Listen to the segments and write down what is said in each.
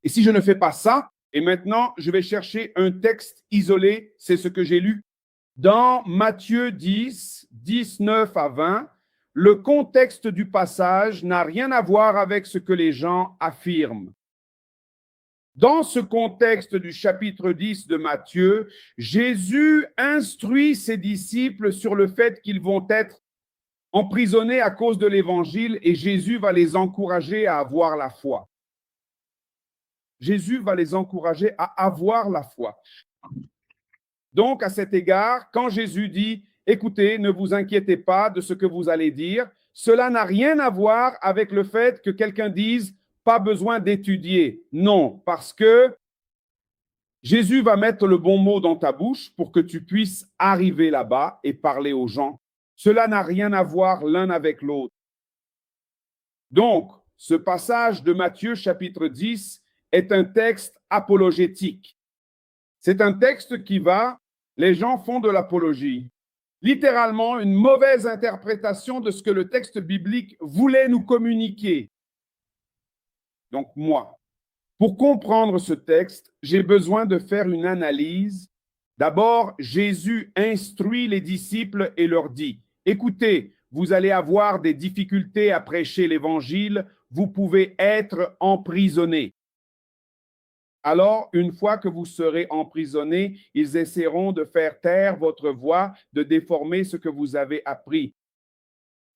Et si je ne fais pas ça, et maintenant je vais chercher un texte isolé, c'est ce que j'ai lu dans Matthieu 10, 19 à 20, le contexte du passage n'a rien à voir avec ce que les gens affirment. Dans ce contexte du chapitre 10 de Matthieu, Jésus instruit ses disciples sur le fait qu'ils vont être emprisonnés à cause de l'évangile et Jésus va les encourager à avoir la foi. Jésus va les encourager à avoir la foi. Donc, à cet égard, quand Jésus dit « Écoutez, ne vous inquiétez pas de ce que vous allez dire », cela n'a rien à voir avec le fait que quelqu'un dise « pas besoin d'étudier ». Non, parce que Jésus va mettre le bon mot dans ta bouche pour que tu puisses arriver là-bas et parler aux gens. Cela n'a rien à voir l'un avec l'autre. Donc, ce passage de Matthieu chapitre 10 est un texte apologétique. C'est un texte qui va, les gens font de l'apologie. Littéralement, une mauvaise interprétation de ce que le texte biblique voulait nous communiquer. Donc moi, pour comprendre ce texte, j'ai besoin de faire une analyse. D'abord, Jésus instruit les disciples et leur dit, écoutez, vous allez avoir des difficultés à prêcher l'évangile, vous pouvez être emprisonnés. Alors, une fois que vous serez emprisonnés, ils essaieront de faire taire votre voix, de déformer ce que vous avez appris.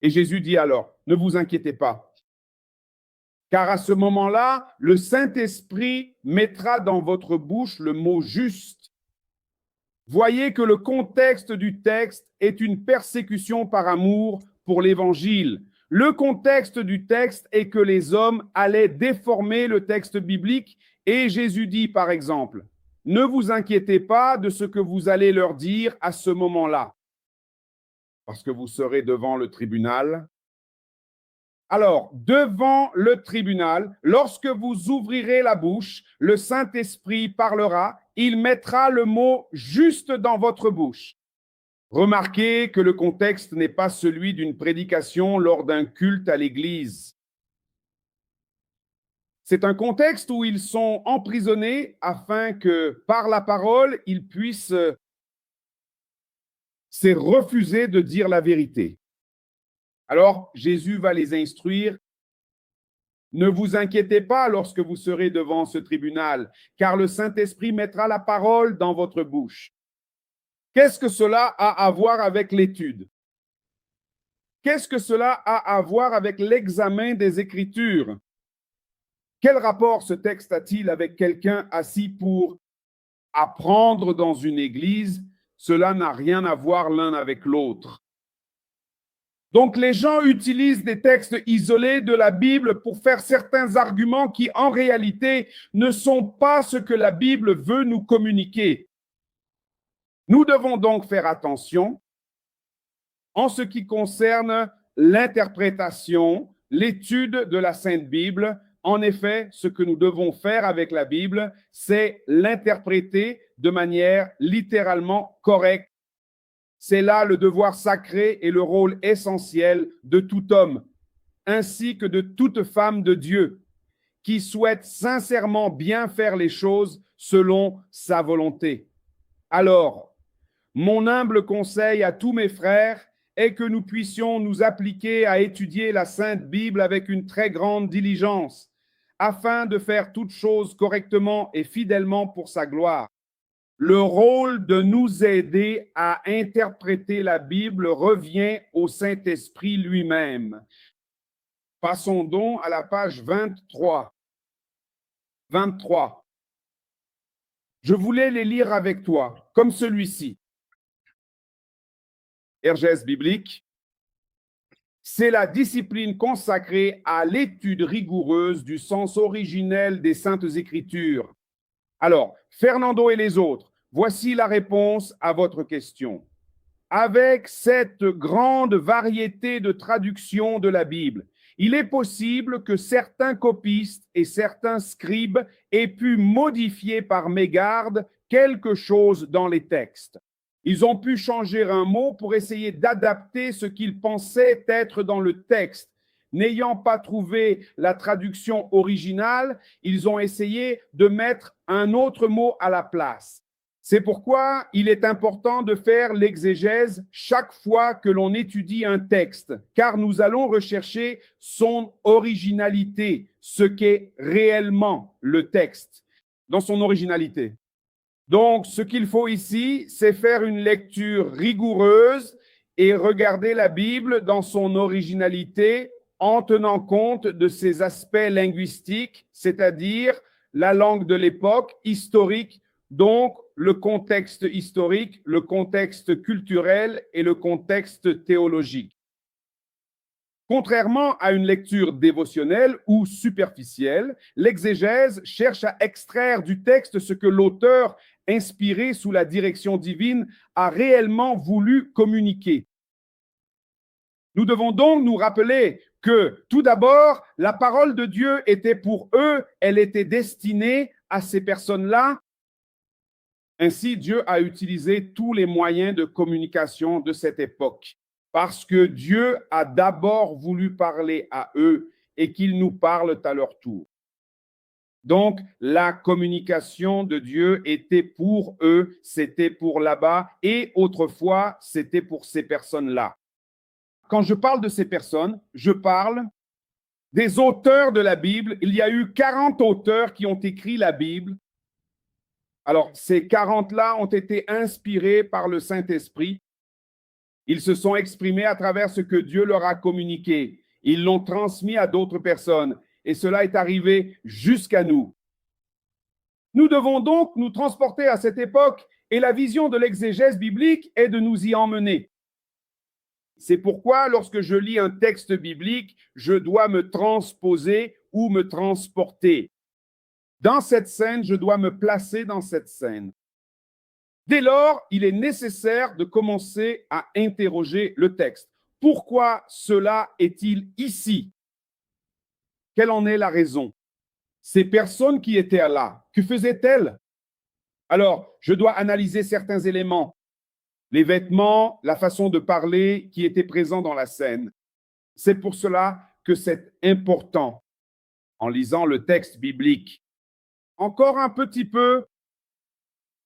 Et Jésus dit alors, ne vous inquiétez pas, car à ce moment-là, le Saint-Esprit mettra dans votre bouche le mot juste. Voyez que le contexte du texte est une persécution par amour pour l'Évangile. Le contexte du texte est que les hommes allaient déformer le texte biblique et Jésus dit, par exemple, « Ne vous inquiétez pas de ce que vous allez leur dire à ce moment-là, parce que vous serez devant le tribunal. » Alors, devant le tribunal, lorsque vous ouvrirez la bouche, le Saint-Esprit parlera, il mettra le mot juste dans votre bouche. Remarquez que le contexte n'est pas celui d'une prédication lors d'un culte à l'église. C'est un contexte où ils sont emprisonnés afin que, par la parole, ils puissent se refuser de dire la vérité. Alors, Jésus va les instruire. Ne vous inquiétez pas lorsque vous serez devant ce tribunal, car le Saint-Esprit mettra la parole dans votre bouche. Qu'est-ce que cela a à voir avec l'étude? Qu'est-ce que cela a à voir avec l'examen des Écritures? Quel rapport ce texte a-t-il avec quelqu'un assis pour apprendre dans une église? Cela n'a rien à voir l'un avec l'autre. Donc, les gens utilisent des textes isolés de la Bible pour faire certains arguments qui, en réalité, ne sont pas ce que la Bible veut nous communiquer. Nous devons donc faire attention en ce qui concerne l'interprétation, l'étude de la Sainte Bible. En effet, ce que nous devons faire avec la Bible, c'est l'interpréter de manière littéralement correcte. C'est là le devoir sacré et le rôle essentiel de tout homme, ainsi que de toute femme de Dieu, qui souhaite sincèrement bien faire les choses selon sa volonté. Alors, mon humble conseil à tous mes frères est que nous puissions nous appliquer à étudier la Sainte Bible avec une très grande diligence, afin de faire toutes choses correctement et fidèlement pour sa gloire. Le rôle de nous aider à interpréter la Bible revient au Saint-Esprit lui-même. Passons donc à la page 23. 23. Je voulais les lire avec toi, comme celui-ci. Exégèse biblique. C'est la discipline consacrée à l'étude rigoureuse du sens originel des Saintes Écritures. Alors, Fernando et les autres, voici la réponse à votre question. Avec cette grande variété de traductions de la Bible, il est possible que certains copistes et certains scribes aient pu modifier par mégarde quelque chose dans les textes. Ils ont pu changer un mot pour essayer d'adapter ce qu'ils pensaient être dans le texte, n'ayant pas trouvé la traduction originale, ils ont essayé de mettre un autre mot à la place. C'est pourquoi il est important de faire l'exégèse chaque fois que l'on étudie un texte, car nous allons rechercher son originalité, ce qu'est réellement le texte, dans son originalité. Donc, ce qu'il faut ici, c'est faire une lecture rigoureuse et regarder la Bible dans son originalité en tenant compte de ses aspects linguistiques, c'est-à-dire la langue de l'époque, historique, donc le contexte historique, le contexte culturel et le contexte théologique. Contrairement à une lecture dévotionnelle ou superficielle, l'exégèse cherche à extraire du texte ce que l'auteur, inspiré sous la direction divine, a réellement voulu communiquer. Nous devons donc nous rappeler que, tout d'abord, la parole de Dieu était pour eux, elle était destinée à ces personnes-là. Ainsi, Dieu a utilisé tous les moyens de communication de cette époque, parce que Dieu a d'abord voulu parler à eux et qu'ils nous parlent à leur tour. Donc, la communication de Dieu était pour eux, c'était pour là-bas, et autrefois, c'était pour ces personnes-là. Quand je parle de ces personnes, je parle des auteurs de la Bible. Il y a eu 40 auteurs qui ont écrit la Bible. Alors, ces 40-là ont été inspirés par le Saint-Esprit. Ils se sont exprimés à travers ce que Dieu leur a communiqué. Ils l'ont transmis à d'autres personnes. Et cela est arrivé jusqu'à nous. Nous devons donc nous transporter à cette époque et la vision de l'exégèse biblique est de nous y emmener. C'est pourquoi, lorsque je lis un texte biblique, je dois me transposer ou me transporter. Dans cette scène, je dois me placer dans cette scène. Dès lors, il est nécessaire de commencer à interroger le texte. Pourquoi cela est-il ici? Quelle en est la raison? Ces personnes qui étaient là, que faisaient-elles? Alors, je dois analyser certains éléments. Les vêtements, la façon de parler qui était présent dans la scène. C'est pour cela que c'est important en lisant le texte biblique. Encore un petit peu,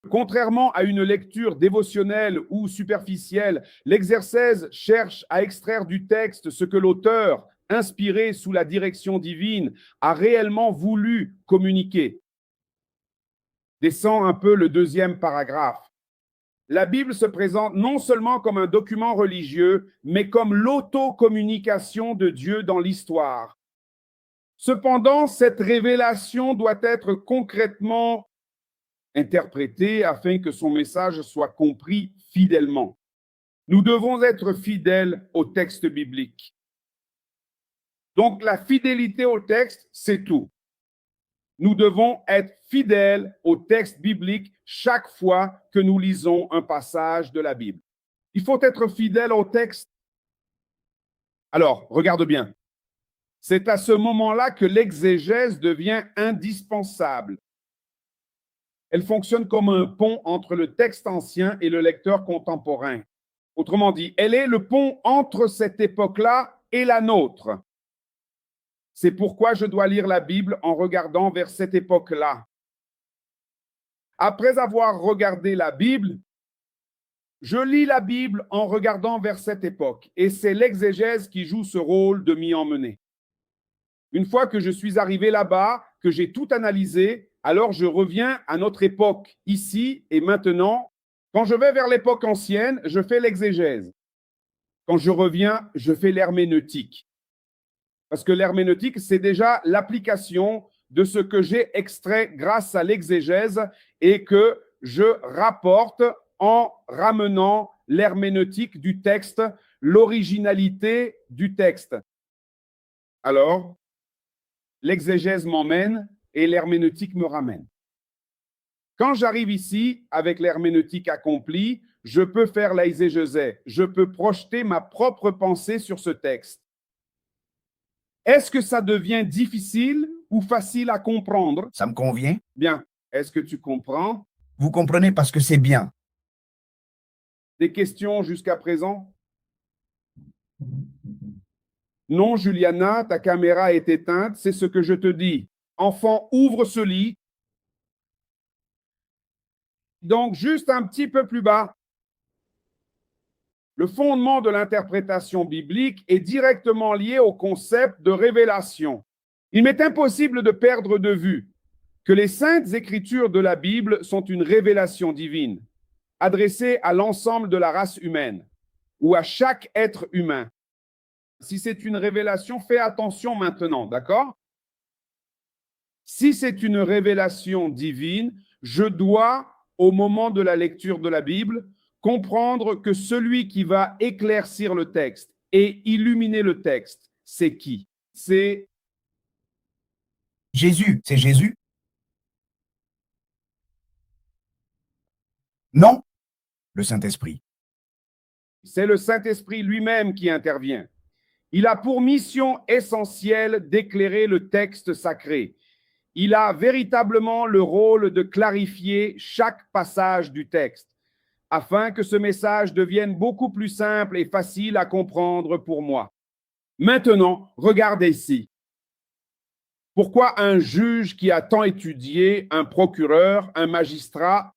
contrairement à une lecture dévotionnelle ou superficielle, l'exégèse cherche à extraire du texte ce que l'auteur, inspiré sous la direction divine, a réellement voulu communiquer. Descends un peu le deuxième paragraphe. La Bible se présente non seulement comme un document religieux, mais comme l'autocommunication de Dieu dans l'histoire. Cependant, cette révélation doit être concrètement interprétée afin que son message soit compris fidèlement. Nous devons être fidèles au texte biblique. Donc, la fidélité au texte, c'est tout. Nous devons être fidèles au texte biblique chaque fois que nous lisons un passage de la Bible. Il faut être fidèle au texte. Alors, regarde bien. C'est à ce moment-là que l'exégèse devient indispensable. Elle fonctionne comme un pont entre le texte ancien et le lecteur contemporain. Autrement dit, elle est le pont entre cette époque-là et la nôtre. C'est pourquoi je dois lire la Bible en regardant vers cette époque-là. Après avoir regardé la Bible, je lis la Bible en regardant vers cette époque. Et c'est l'exégèse qui joue ce rôle de m'y emmener. Une fois que je suis arrivé là-bas, que j'ai tout analysé, alors je reviens à notre époque, ici et maintenant. Quand je vais vers l'époque ancienne, je fais l'exégèse. Quand je reviens, je fais l'herméneutique. Parce que l'herméneutique, c'est déjà l'application de ce que j'ai extrait grâce à l'exégèse et que je rapporte en ramenant l'herméneutique du texte, l'originalité du texte. Alors, l'exégèse m'emmène et l'herméneutique me ramène. Quand j'arrive ici, avec l'herméneutique accomplie, je peux faire l'exégèse. Je peux projeter ma propre pensée sur ce texte. Est-ce que ça devient difficile ou facile à comprendre? Ça me convient. Bien. Est-ce que tu comprends? Vous comprenez parce que c'est bien. Des questions jusqu'à présent? Non, Juliana, ta caméra est éteinte, c'est ce que je te dis. Enfant, ouvre ce lit. Donc, juste un petit peu plus bas, le fondement de l'interprétation biblique est directement lié au concept de révélation. Il m'est impossible de perdre de vue que les saintes écritures de la Bible sont une révélation divine, adressée à l'ensemble de la race humaine ou à chaque être humain. Si c'est une révélation, fais attention maintenant, d'accord? Si c'est une révélation divine, je dois, au moment de la lecture de la Bible, comprendre que celui qui va éclaircir le texte et illuminer le texte, c'est qui? C'est Jésus, c'est Jésus? Non, le Saint-Esprit. le Saint-Esprit lui-même qui intervient. Il a pour mission essentielle d'éclairer le texte sacré. Il a véritablement le rôle de clarifier chaque passage du texte, afin que ce message devienne beaucoup plus simple et facile à comprendre pour moi. Maintenant, regardez ici. Pourquoi un juge qui a tant étudié, un procureur, un magistrat,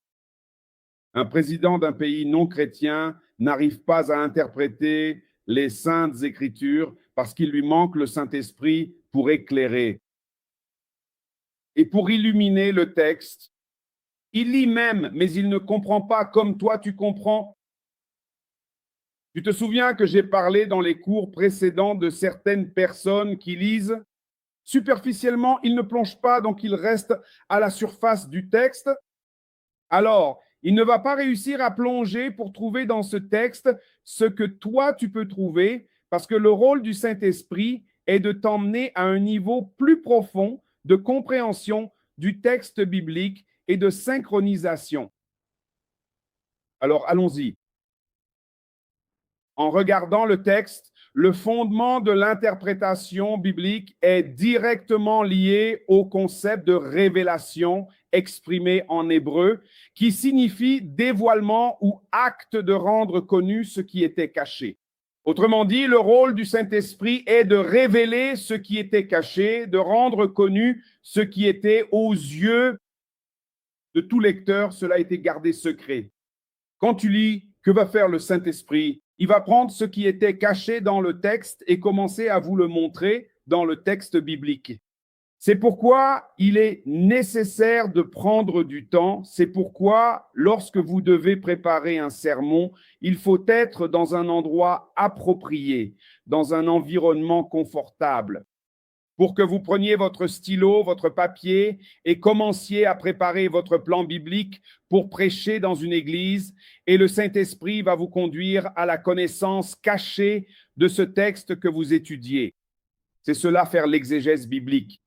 un président d'un pays non chrétien n'arrive pas à interpréter les saintes écritures parce qu'il lui manque le Saint-Esprit pour éclairer et pour illuminer le texte? Il lit même, mais il ne comprend pas comme toi tu comprends. Tu te souviens que j'ai parlé dans les cours précédents de certaines personnes qui lisent superficiellement, ils ne plongent pas, donc ils restent à la surface du texte. Alors, il ne va pas réussir à plonger pour trouver dans ce texte ce que toi tu peux trouver, parce que le rôle du Saint-Esprit est de t'emmener à un niveau plus profond de compréhension du texte biblique et de synchronisation. Alors, allons-y. En regardant le texte, le fondement de l'interprétation biblique est directement lié au concept de révélation exprimé en hébreu, qui signifie dévoilement ou acte de rendre connu ce qui était caché. Autrement dit, le rôle du Saint-Esprit est de révéler ce qui était caché, de rendre connu ce qui était aux yeux de tout lecteur, cela a été gardé secret. Quand tu lis, que va faire le Saint-Esprit? Il va prendre ce qui était caché dans le texte et commencer à vous le montrer dans le texte biblique. C'est pourquoi il est nécessaire de prendre du temps. C'est pourquoi, lorsque vous devez préparer un sermon, il faut être dans un endroit approprié, dans un environnement confortable, pour que vous preniez votre stylo, votre papier et commenciez à préparer votre plan biblique pour prêcher dans une église, et le Saint-Esprit va vous conduire à la connaissance cachée de ce texte que vous étudiez. C'est cela, faire l'exégèse biblique.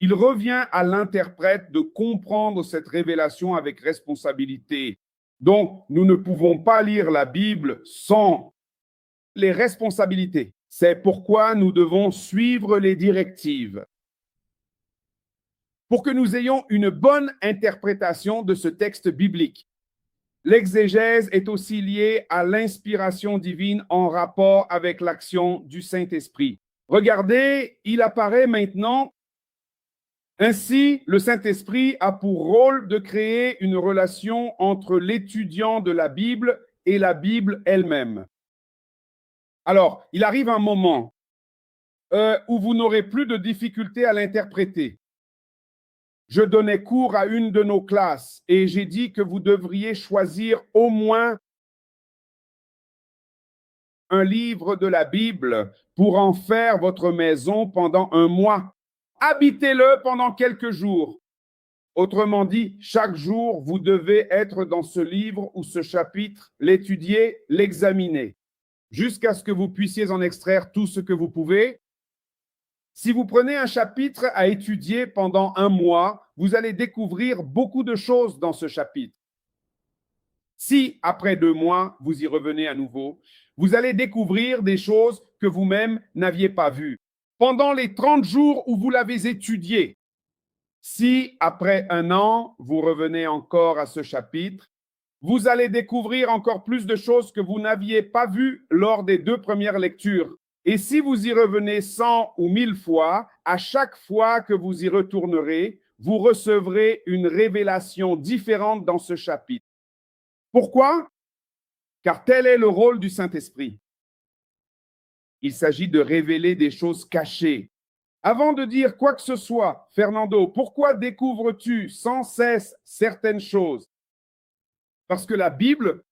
Il revient à l'interprète de comprendre cette révélation avec responsabilité. Donc, nous ne pouvons pas lire la Bible sans les responsabilités. C'est pourquoi nous devons suivre les directives pour que nous ayons une bonne interprétation de ce texte biblique. L'exégèse est aussi liée à l'inspiration divine en rapport avec l'action du Saint-Esprit. Regardez, il apparaît maintenant. Ainsi, le Saint-Esprit a pour rôle de créer une relation entre l'étudiant de la Bible et la Bible elle-même. Alors, il arrive un moment où vous n'aurez plus de difficulté à l'interpréter. Je donnais cours à une de nos classes et j'ai dit que vous devriez choisir au moins un livre de la Bible pour en faire votre maison pendant un mois. Habitez-le pendant quelques jours. Autrement dit, chaque jour, vous devez être dans ce livre ou ce chapitre, l'étudier, l'examiner, jusqu'à ce que vous puissiez en extraire tout ce que vous pouvez. Si vous prenez un chapitre à étudier pendant un mois, vous allez découvrir beaucoup de choses dans ce chapitre. Si, après 2 mois, vous y revenez à nouveau, vous allez découvrir des choses que vous-même n'aviez pas vues. Pendant les 30 jours où vous l'avez étudié, si, après 1 an, vous revenez encore à ce chapitre, vous allez découvrir encore plus de choses que vous n'aviez pas vues lors des 2 premières lectures. Et si vous y revenez 100 ou 1000 fois, à chaque fois que vous y retournerez, vous recevrez une révélation différente dans ce chapitre. Pourquoi? Car tel est le rôle du Saint-Esprit. Il s'agit de révéler des choses cachées. Avant de dire quoi que ce soit, Fernando, pourquoi découvres-tu sans cesse certaines choses? Parce que la Bible,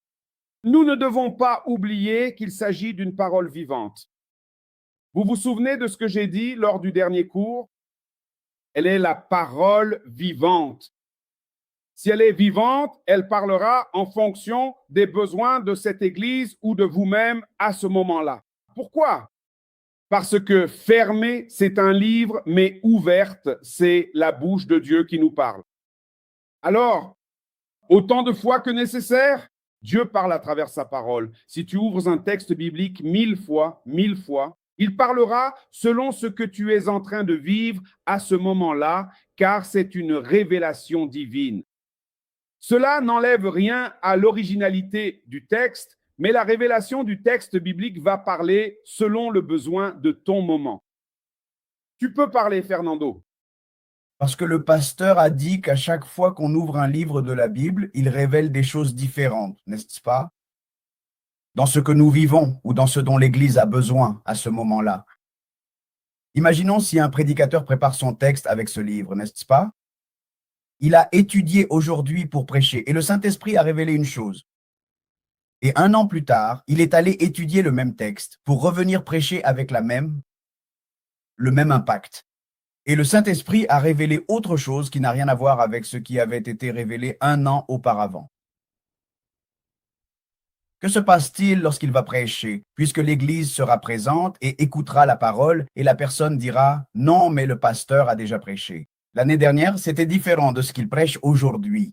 nous ne devons pas oublier qu'il s'agit d'une parole vivante. Vous vous souvenez de ce que j'ai dit lors du dernier cours? Elle est la parole vivante. Si elle est vivante, elle parlera en fonction des besoins de cette Église ou de vous-même à ce moment-là. Pourquoi? Parce que fermé, c'est un livre, mais ouverte, c'est la bouche de Dieu qui nous parle. Alors, autant de fois que nécessaire, Dieu parle à travers sa parole. Si tu ouvres un texte biblique 1000 fois, il parlera selon ce que tu es en train de vivre à ce moment-là, car c'est une révélation divine. Cela n'enlève rien à l'originalité du texte, mais la révélation du texte biblique va parler selon le besoin de ton moment. Tu peux parler, Fernando. Parce que le pasteur a dit qu'à chaque fois qu'on ouvre un livre de la Bible, il révèle des choses différentes, n'est-ce pas? Dans ce que nous vivons ou dans ce dont l'Église a besoin à ce moment-là. Imaginons si un prédicateur prépare son texte avec ce livre, n'est-ce pas? Il a étudié aujourd'hui pour prêcher et le Saint-Esprit a révélé une chose. Et 1 an plus tard, il est allé étudier le même texte pour revenir prêcher avec le même impact. Et le Saint-Esprit a révélé autre chose qui n'a rien à voir avec ce qui avait été révélé 1 an auparavant. Que se passe-t-il lorsqu'il va prêcher, puisque l'Église sera présente et écoutera la parole et la personne dira « Non, mais le pasteur a déjà prêché. L'année dernière, c'était différent de ce qu'il prêche aujourd'hui. »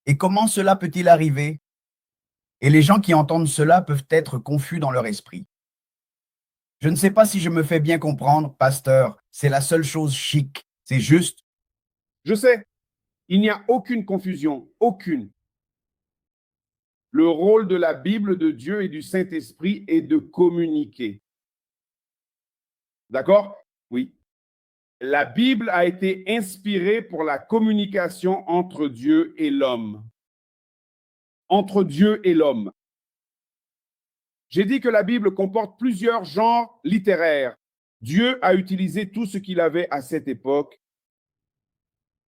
Et comment cela peut-il arriver? Et les gens qui entendent cela peuvent être confus dans leur esprit. Je ne sais pas si je me fais bien comprendre, pasteur, c'est la seule chose chic, c'est juste. Je sais, il n'y a aucune confusion, aucune. Le rôle de la Bible de Dieu et du Saint-Esprit est de communiquer. D'accord? Oui. La Bible a été inspirée pour la communication entre Dieu et l'homme. Entre Dieu et l'homme. J'ai dit que la Bible comporte plusieurs genres littéraires. Dieu a utilisé tout ce qu'il avait à cette époque.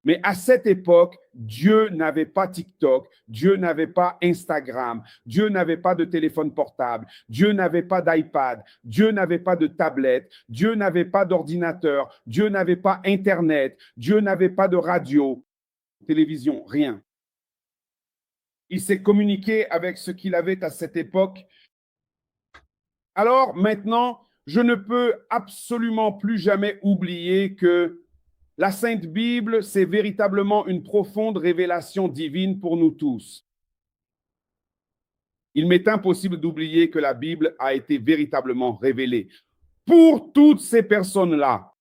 Mais à cette époque, Dieu n'avait pas TikTok, Dieu n'avait pas Instagram, Dieu n'avait pas de téléphone portable, Dieu n'avait pas d'iPad, Dieu n'avait pas de tablette, Dieu n'avait pas d'ordinateur, Dieu n'avait pas Internet, Dieu n'avait pas de radio, télévision, rien. Il s'est communiqué avec ce qu'il avait à cette époque. Alors maintenant, je ne peux absolument plus jamais oublier que la Sainte Bible, c'est véritablement une profonde révélation divine pour nous tous. Il m'est impossible d'oublier que la Bible a été véritablement révélée pour toutes ces personnes-là.